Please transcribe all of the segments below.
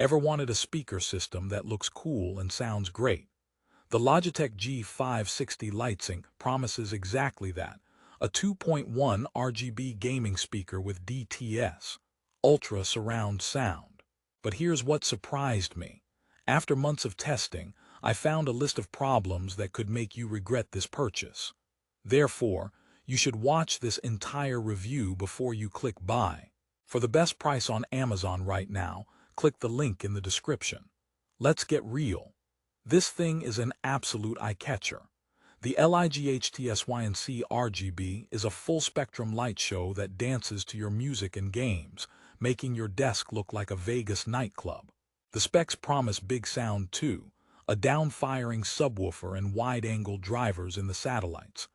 Ever wanted a speaker system that looks cool and sounds great? The Logitech G560 Lightsync promises exactly that, a 2.1 RGB gaming speaker with DTS, ultra surround sound. But here's what surprised me. After months of testing, I found a list of problems that could make you regret this purchase. Therefore, you should watch this entire review before you click buy. For the best price on Amazon right now, click the link in the description. Let's get real. This thing is an absolute eye-catcher. The Lightsync RGB is a full-spectrum light show that dances to your music and games, making your desk look like a Vegas nightclub. The specs promise big sound too, a down-firing subwoofer and wide-angle drivers in the satellites.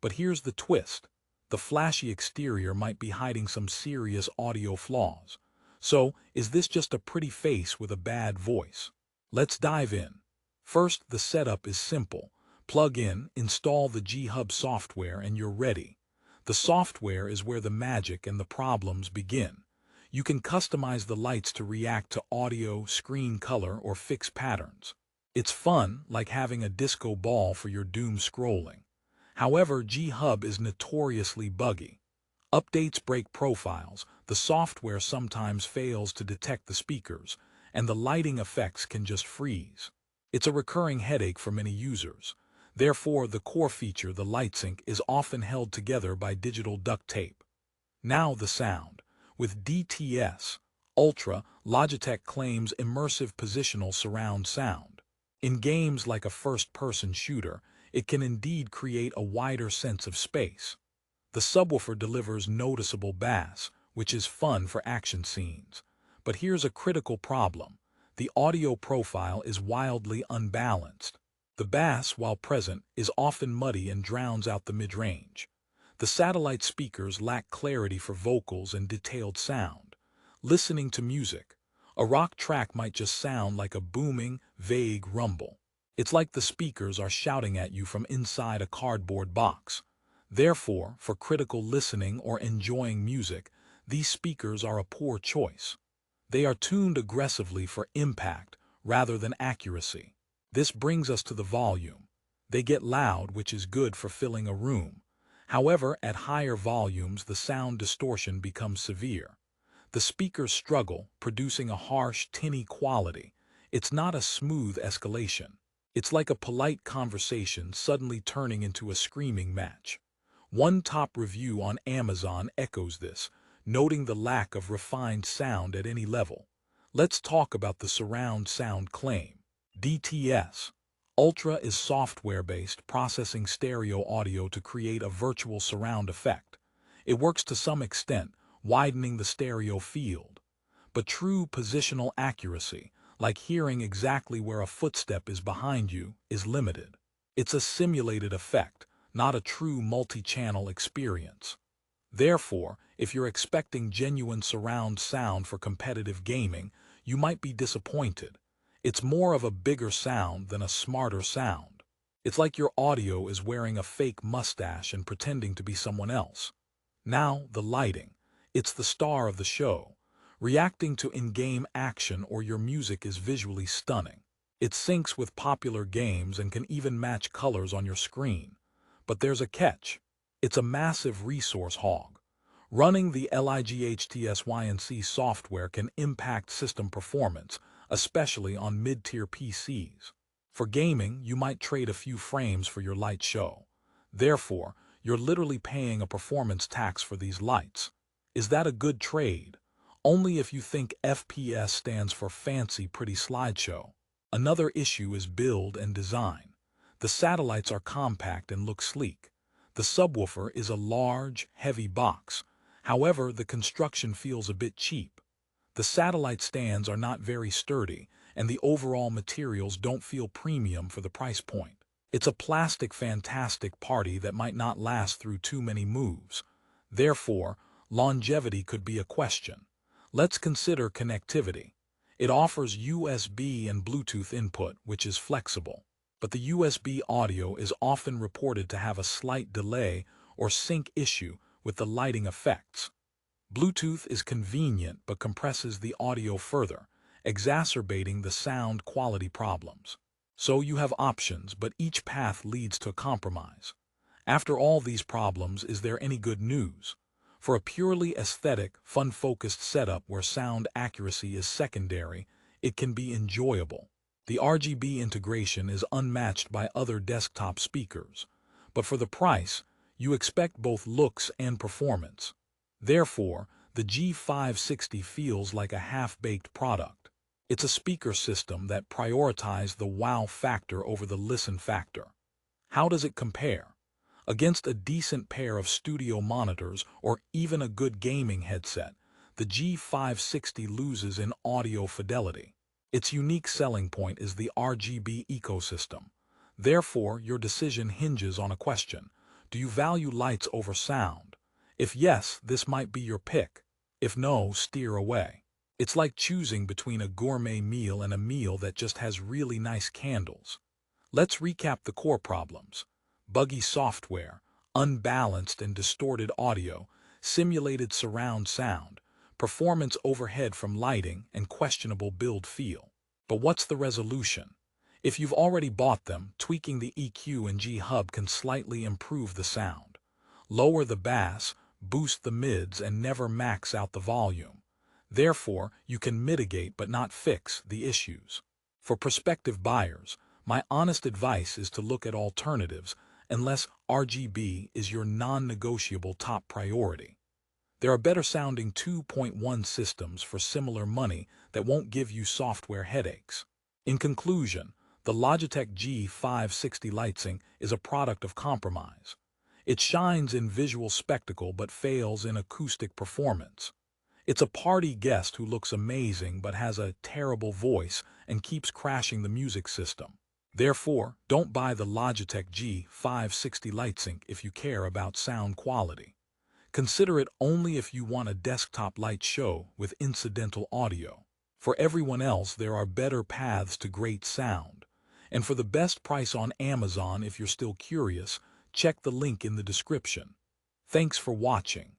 But here's the twist. The flashy exterior might be hiding some serious audio flaws. So, is this just a pretty face with a bad voice? Let's dive in. First, the setup is simple. Plug in, install the G-Hub software, and you're ready. The software is where the magic and the problems begin. You can customize the lights to react to audio, screen color, or fix patterns. It's fun, like having a disco ball for your doom scrolling. However, G-Hub is notoriously buggy. Updates break profiles, the software sometimes fails to detect the speakers, and the lighting effects can just freeze. It's a recurring headache for many users. Therefore, the core feature, the Lightsync, is often held together by digital duct tape. Now the sound. With DTS Ultra, Logitech claims immersive positional surround sound. In games like a first-person shooter, it can indeed create a wider sense of space. The subwoofer delivers noticeable bass, which is fun for action scenes. But here's a critical problem. The audio profile is wildly unbalanced. The bass, while present, is often muddy and drowns out the mid-range. The satellite speakers lack clarity for vocals and detailed sound. Listening to music, a rock track might just sound like a booming, vague rumble. It's like the speakers are shouting at you from inside a cardboard box. Therefore, for critical listening or enjoying music, these speakers are a poor choice. They are tuned aggressively for impact rather than accuracy. This brings us to the volume. They get loud, which is good for filling a room. However, at higher volumes, the sound distortion becomes severe. The speakers struggle, producing a harsh, tinny quality. It's not a smooth escalation. It's like a polite conversation suddenly turning into a screaming match. One top review on Amazon echoes this, noting the lack of refined sound at any level. Let's talk about the surround sound claim. DTS Ultra is software-based, processing stereo audio to create a virtual surround effect. It works to some extent, widening the stereo field. But true positional accuracy, like hearing exactly where a footstep is behind you, is limited. It's a simulated effect, not a true multi-channel experience. Therefore, if you're expecting genuine surround sound for competitive gaming, you might be disappointed. It's more of a bigger sound than a smarter sound. It's like your audio is wearing a fake mustache and pretending to be someone else. Now, the lighting. It's the star of the show. Reacting to in-game action or your music is visually stunning. It syncs with popular games and can even match colors on your screen. But there's a catch. It's a massive resource hog. Running the Lightsync software can impact system performance, especially on mid-tier PCs. For gaming, you might trade a few frames for your light show. Therefore, you're literally paying a performance tax for these lights. Is that a good trade? Only if you think FPS stands for fancy pretty slideshow. Another issue is build and design. The satellites are compact and look sleek. The subwoofer is a large, heavy box. However, the construction feels a bit cheap. The satellite stands are not very sturdy, and the overall materials don't feel premium for the price point. It's a plastic fantastic party that might not last through too many moves. Therefore, longevity could be a question. Let's consider connectivity. It offers USB and Bluetooth input, which is flexible. But the USB audio is often reported to have a slight delay or sync issue with the lighting effects. Bluetooth is convenient but compresses the audio further, exacerbating the sound quality problems. So you have options, but each path leads to a compromise. After all these problems, is there any good news? For a purely aesthetic, fun-focused setup where sound accuracy is secondary, it can be enjoyable. The RGB integration is unmatched by other desktop speakers, but for the price, you expect both looks and performance. Therefore, the G560 feels like a half-baked product. It's a speaker system that prioritizes the wow factor over the listen factor. How does it compare? Against a decent pair of studio monitors or even a good gaming headset, the G560 loses in audio fidelity. Its unique selling point is the RGB ecosystem. Therefore, your decision hinges on a question: do you value lights over sound? If yes, this might be your pick. If no, steer away. It's like choosing between a gourmet meal and a meal that just has really nice candles. Let's recap the core problems: buggy software, unbalanced and distorted audio, simulated surround sound, performance overhead from lighting, and questionable build feel. But what's the resolution? If you've already bought them, tweaking the EQ and G-Hub can slightly improve the sound. Lower the bass, boost the mids, and never max out the volume. Therefore, you can mitigate but not fix the issues. For prospective buyers, my honest advice is to look at alternatives unless RGB is your non-negotiable top priority. There are better-sounding 2.1 systems for similar money that won't give you software headaches. In conclusion, the Logitech G560 Lightsync is a product of compromise. It shines in visual spectacle but fails in acoustic performance. It's a party guest who looks amazing but has a terrible voice and keeps crashing the music system. Therefore, don't buy the Logitech G560 Lightsync if you care about sound quality. Consider it only if you want a desktop light show with incidental audio. For everyone else, there are better paths to great sound. And for the best price on Amazon, if you're still curious, check the link in the description. Thanks for watching.